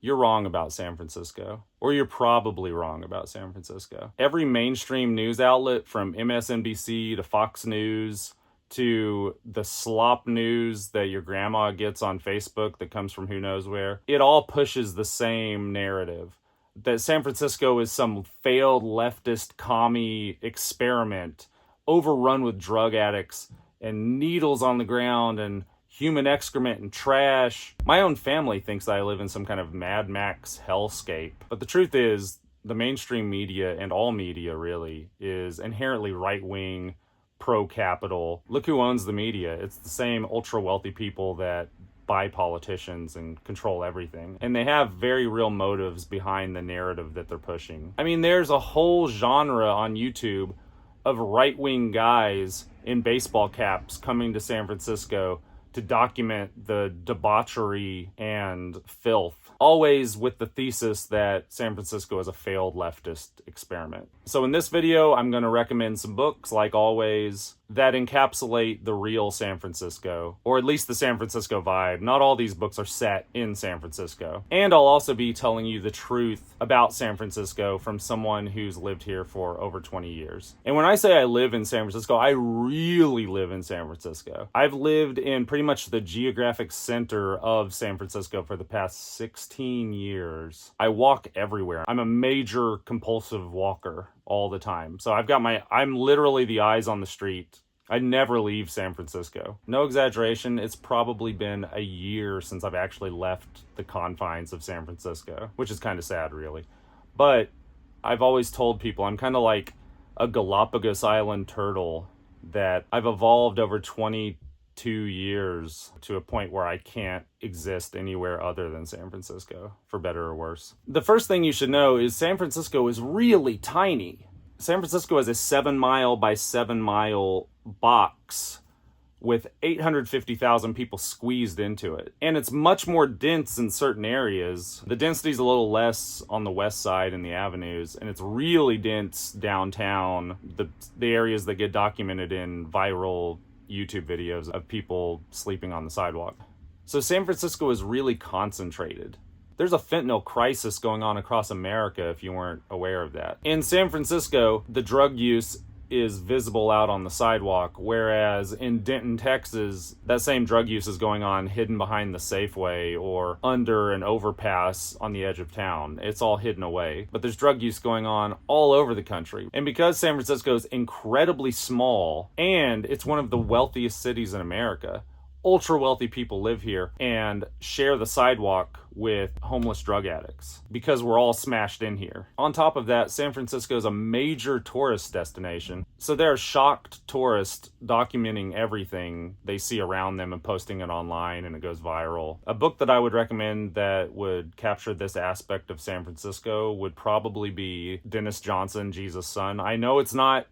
you're wrong about San Francisco. Or you're probably wrong about San Francisco. Every mainstream news outlet, from MSNBC to Fox News to the slop news that your grandma gets on Facebook that comes from who knows where, it all pushes the same narrative. That San Francisco is some failed leftist commie experiment, overrun with drug addicts and needles on the ground and human excrement and trash. My own family thinks that I live in some kind of Mad Max hellscape. But the truth is, the mainstream media, and all media really, is inherently right-wing, pro-capital. Look who owns the media. It's the same ultra-wealthy people that buy politicians and control everything. And they have very real motives behind the narrative that they're pushing. I mean, there's a whole genre on YouTube of right-wing guys in baseball caps coming to San Francisco to document the debauchery and filth, always with the thesis that San Francisco is a failed leftist experiment. So in this video, I'm going to recommend some books, like always, that encapsulate the real San Francisco, or at least the San Francisco vibe. Not all these books are set in San Francisco. And I'll also be telling you the truth about San Francisco from someone who's lived here for over 20 years. And when I say I live in San Francisco, I really live in San Francisco. I've lived in pretty much the geographic center of San Francisco for the past 16 years. I walk everywhere. I'm a major compulsive walker all the time. So I'm literally the eyes on the street. I never leave San Francisco. No exaggeration, it's probably been a year since I've actually left the confines of San Francisco, which is kind of sad, really. But I've always told people I'm kind of like a Galapagos Island turtle, that I've evolved over 22 years to a point where I can't exist anywhere other than San Francisco, for better or worse. The first thing you should know is San Francisco is really tiny. San Francisco is a 7-mile by 7-mile box with 850,000 people squeezed into it. And it's much more dense in certain areas. The density's a little less on the west side in the avenues, and it's really dense downtown, the areas that get documented in viral YouTube videos of people sleeping on the sidewalk. So San Francisco is really concentrated. There's a fentanyl crisis going on across America, if you weren't aware of that. In San Francisco, the drug use is visible out on the sidewalk, whereas in Denton, Texas, that same drug use is going on hidden behind the Safeway or under an overpass on the edge of town. It's all hidden away. But there's drug use going on all over the country. And because San Francisco is incredibly small, and it's one of the wealthiest cities in America, ultra wealthy people live here and share the sidewalk with homeless drug addicts because we're all smashed in here. On top of that, San Francisco is a major tourist destination. So there are shocked tourists documenting everything they see around them and posting it online, and it goes viral. A book that I would recommend that would capture this aspect of San Francisco would probably be Dennis Johnson, Jesus' Son. I know it's not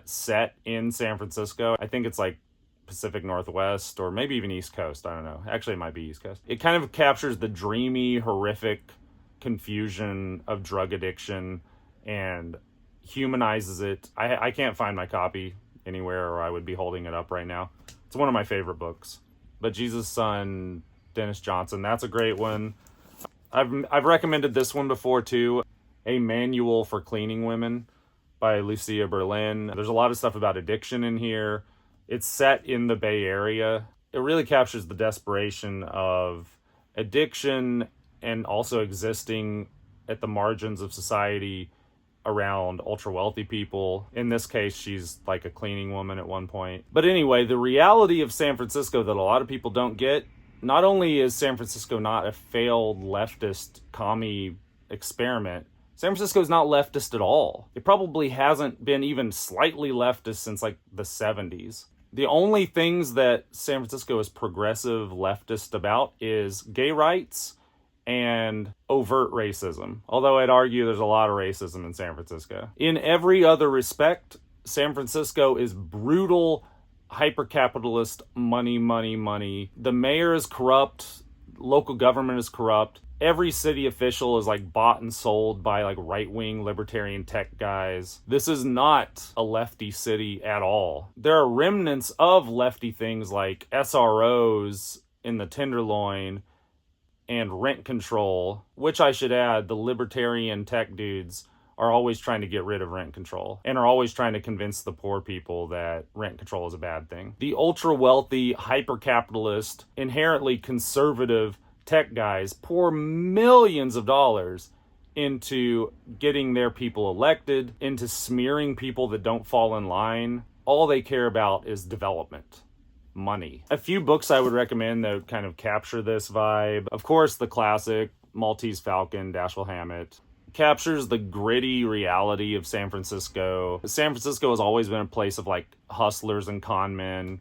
set in San Francisco. I think it's like Pacific Northwest or maybe even East Coast. I don't know. Actually, it might be East Coast. It kind of captures the dreamy, horrific confusion of drug addiction and humanizes it. I can't find my copy anywhere, or I would be holding it up right now. It's one of my favorite books. But Jesus' Son, Dennis Johnson, that's a great one. I've recommended this one before too. A Manual for Cleaning Women by Lucia Berlin. There's a lot of stuff about addiction in here. It's set in the Bay Area. It really captures the desperation of addiction and also existing at the margins of society around ultra-wealthy people. In this case, she's like a cleaning woman at one point. But anyway, the reality of San Francisco that a lot of people don't get, not only is San Francisco not a failed leftist commie experiment, San Francisco is not leftist at all. It probably hasn't been even slightly leftist since like the 70s. The only things that San Francisco is progressive leftist about is gay rights and overt racism. Although I'd argue there's a lot of racism in San Francisco. In every other respect, San Francisco is brutal, hyper-capitalist, money, money, money. The mayor is corrupt. Local government is corrupt. Every city official is like bought and sold by like right-wing libertarian tech guys. This is not a lefty city at all. There are remnants of lefty things like SROs in the Tenderloin and rent control, which I should add, the libertarian tech dudes are always trying to get rid of rent control and are always trying to convince the poor people that rent control is a bad thing. The ultra-wealthy, hyper-capitalist, inherently conservative tech guys pour millions of dollars into getting their people elected, into smearing people that don't fall in line. All they care about is development. Money. A few books I would recommend that kind of capture this vibe. Of course, the classic Maltese Falcon, Dashiell Hammett, captures the gritty reality of San Francisco. San Francisco has always been a place of like hustlers and con men.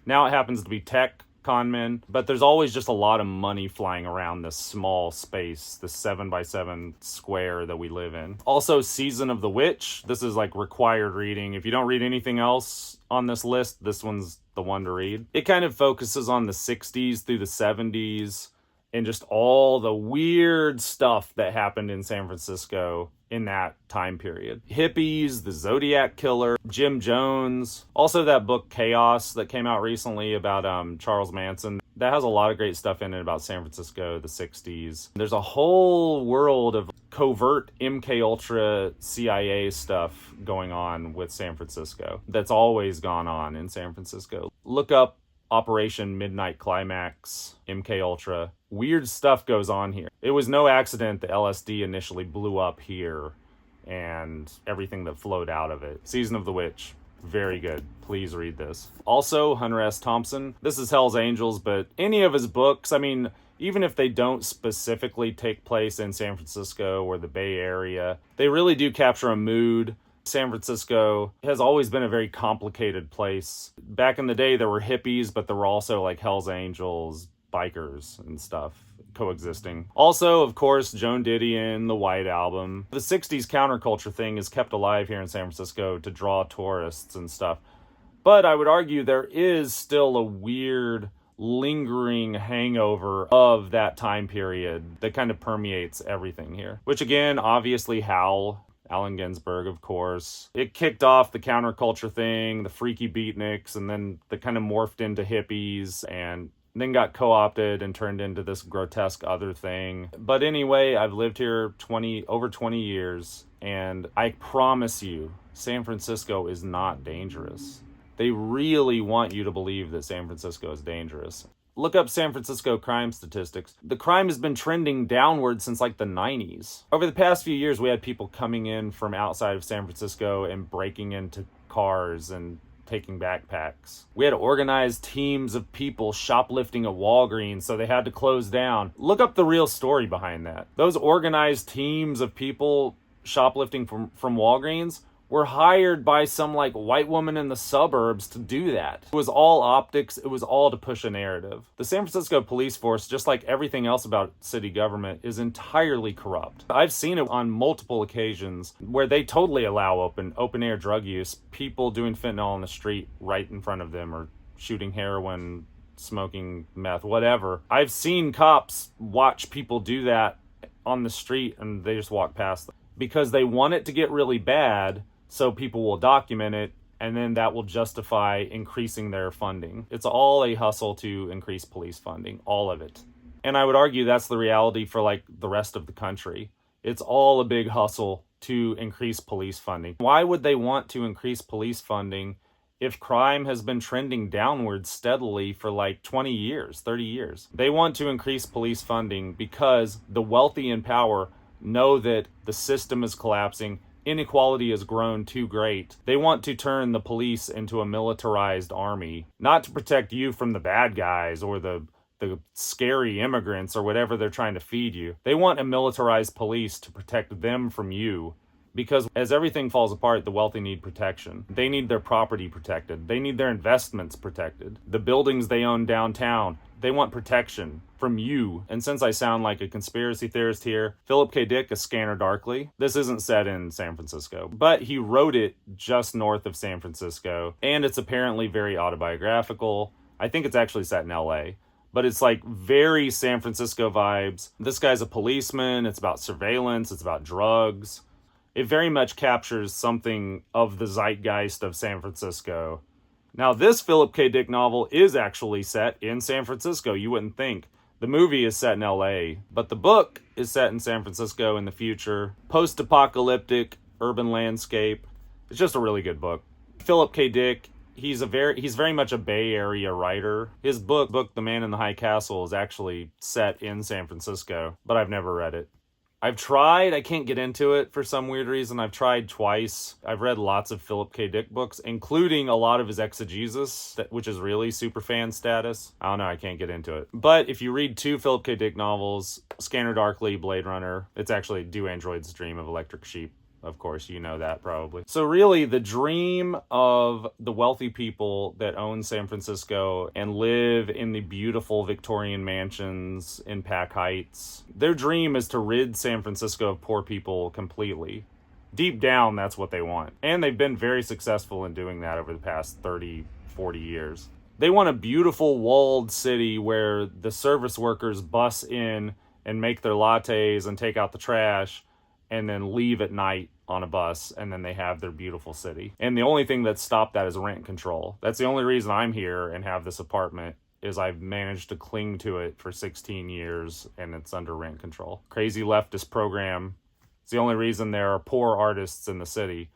Now it happens to be tech con men, but there's always just a lot of money flying around this small space, this 7x7 square that we live in. Also, Season of the Witch. This is like required reading. If you don't read anything else on this list, this one's the one to read. It kind of focuses on the 60s through the 70s and just all the weird stuff that happened in San Francisco in that time period. Hippies, the Zodiac Killer, Jim Jones. Also that book Chaos that came out recently about Charles Manson. That has a lot of great stuff in it about San Francisco, the 60s. There's a whole world of covert MK Ultra CIA stuff going on with San Francisco that's always gone on in San Francisco. Look up Operation Midnight Climax, MK Ultra. Weird stuff goes on here. It was no accident that LSD initially blew up here and everything that flowed out of it. Season of the Witch. Very good. Please read this. Also, Hunter S. Thompson. This is Hell's Angels, but any of his books, I mean, even if they don't specifically take place in San Francisco or the Bay Area, they really do capture a mood. San Francisco has always been a very complicated place. Back in the day, there were hippies, but there were also like Hell's Angels, bikers and stuff coexisting. Also, of course, Joan Didion, the White Album. The 60s counterculture thing is kept alive here in San Francisco to draw tourists and stuff. But I would argue there is still a weird, lingering hangover of that time period that kind of permeates everything here. Which again, obviously Howl, Allen Ginsberg, of course. It kicked off the counterculture thing, the freaky beatniks, and then they kind of morphed into hippies and then got co-opted and turned into this grotesque other thing. But anyway, I've lived here over 20 years, and I promise you, San Francisco is not dangerous. They really want you to believe that San Francisco is dangerous. Look up San Francisco crime statistics. The crime has been trending downward since like the 90s. Over the past few years, we had people coming in from outside of San Francisco and breaking into cars and taking backpacks. We had organized teams of people shoplifting at Walgreens, so they had to close down. Look up the real story behind that. Those organized teams of people shoplifting from Walgreens were hired by some like white woman in the suburbs to do that. It was all optics. It was all to push a narrative. The San Francisco police force, just like everything else about city government, is entirely corrupt. I've seen it on multiple occasions where they totally allow open air drug use, people doing fentanyl on the street right in front of them or shooting heroin, smoking meth, whatever. I've seen cops watch people do that on the street and they just walk past them because they want it to get really bad so people will document it, and then that will justify increasing their funding. It's all a hustle to increase police funding, all of it. And I would argue that's the reality for like the rest of the country. It's all a big hustle to increase police funding. Why would they want to increase police funding if crime has been trending downwards steadily for like 20 years, 30 years? They want to increase police funding because the wealthy in power know that the system is collapsing. Inequality has grown too great. They want to turn the police into a militarized army, not to protect you from the bad guys or the scary immigrants or whatever they're trying to feed you. They want a militarized police to protect them from you. Because as everything falls apart, the wealthy need protection. They need their property protected. They need their investments protected. The buildings they own downtown, they want protection from you. And since I sound like a conspiracy theorist here, Philip K. Dick, A Scanner Darkly. This isn't set in San Francisco, but he wrote it just north of San Francisco, and it's apparently very autobiographical. I think it's actually set in LA. But it's like very San Francisco vibes. This guy's a policeman. It's about surveillance. It's about drugs. It very much captures something of the zeitgeist of San Francisco. Now, this Philip K. Dick novel is actually set in San Francisco. You wouldn't think. The movie is set in LA, but the book is set in San Francisco in the future. Post-apocalyptic urban landscape. It's just a really good book. Philip K. Dick, he's very much a Bay Area writer. His book, The Man in the High Castle, is actually set in San Francisco, but I've never read it. I've tried, I can't get into it for some weird reason. I've tried twice. I've read lots of Philip K. Dick books, including a lot of his exegesis, which is really super fan status. I don't know, I can't get into it. But if you read 2 Philip K. Dick novels, Scanner Darkly, Blade Runner, it's actually Do Androids Dream of Electric Sheep. Of course, you know that probably. So really, the dream of the wealthy people that own San Francisco and live in the beautiful Victorian mansions in Pack Heights, their dream is to rid San Francisco of poor people completely. Deep down, that's what they want. And they've been very successful in doing that over the past 30, 40 years. They want a beautiful walled city where the service workers bus in and make their lattes and take out the trash and then leave at night on a bus, and then they have their beautiful city. And the only thing that stopped that is rent control. That's the only reason I'm here and have this apartment, is I've managed to cling to it for 16 years, and it's under rent control. Crazy leftist program. It's the only reason there are poor artists in the city.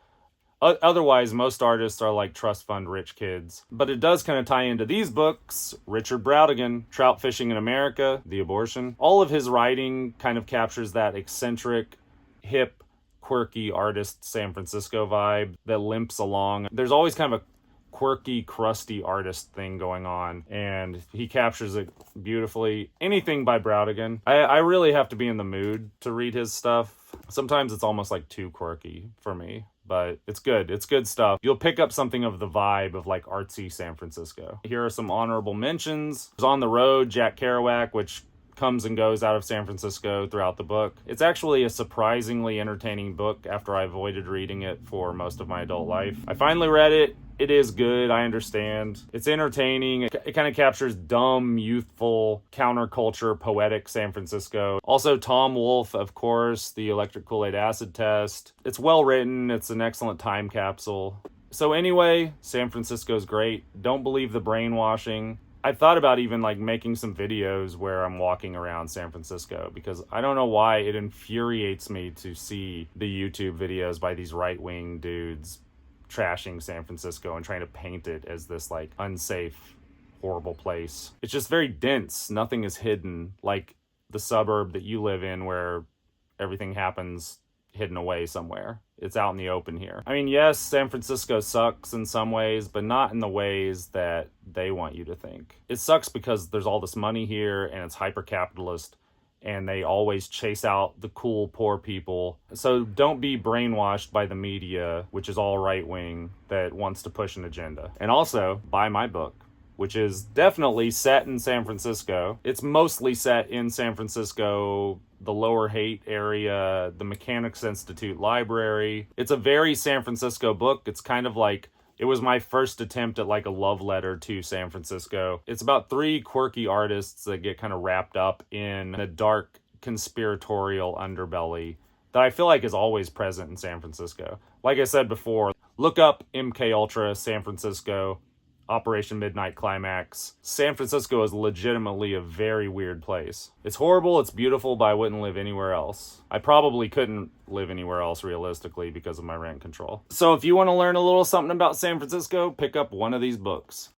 Otherwise, most artists are like trust fund rich kids. But it does kind of tie into these books. Richard Brautigan, Trout Fishing in America, The Abortion. All of his writing kind of captures that eccentric, hip, quirky artist San Francisco vibe that limps along. There's always kind of a quirky, crusty artist thing going on, and he captures it beautifully. Anything by Brautigan. I really have to be in the mood to read his stuff. Sometimes it's almost like too quirky for me, but it's good. It's good stuff. You'll pick up something of the vibe of like artsy San Francisco. Here are some honorable mentions. On the Road, Jack Kerouac, which comes and goes out of San Francisco throughout the book. It's actually a surprisingly entertaining book after I avoided reading it for most of my adult life. I finally read it. It is good, I understand. It's entertaining. It kind of captures dumb, youthful, counterculture, poetic San Francisco. Also, Tom Wolfe, of course, The Electric Kool-Aid Acid Test. It's well written. It's an excellent time capsule. So anyway, San Francisco's great. Don't believe the brainwashing. I thought about even like making some videos where I'm walking around San Francisco, because I don't know why it infuriates me to see the YouTube videos by these right-wing dudes trashing San Francisco and trying to paint it as this like unsafe, horrible place. It's just very dense. Nothing is hidden, like the suburb that you live in where everything happens hidden away somewhere. It's out in the open here. I mean, yes, San Francisco sucks in some ways, but not in the ways that they want you to think. It sucks because there's all this money here and it's hyper-capitalist, and they always chase out the cool poor people. So don't be brainwashed by the media, which is all right-wing, that wants to push an agenda. And also, buy my book, which is definitely set in San Francisco. It's mostly set in San Francisco, the Lower Haight area, the Mechanics Institute Library. It's a very San Francisco book. It's kind of like, it was my first attempt at like a love letter to San Francisco. It's about 3 quirky artists that get kind of wrapped up in a dark conspiratorial underbelly that I feel like is always present in San Francisco. Like I said before, look up MK Ultra San Francisco, Operation Midnight Climax. San Francisco is legitimately a very weird place. It's horrible, it's beautiful, but I wouldn't live anywhere else. I probably couldn't live anywhere else realistically because of my rent control. So if you want to learn a little something about San Francisco, pick up one of these books.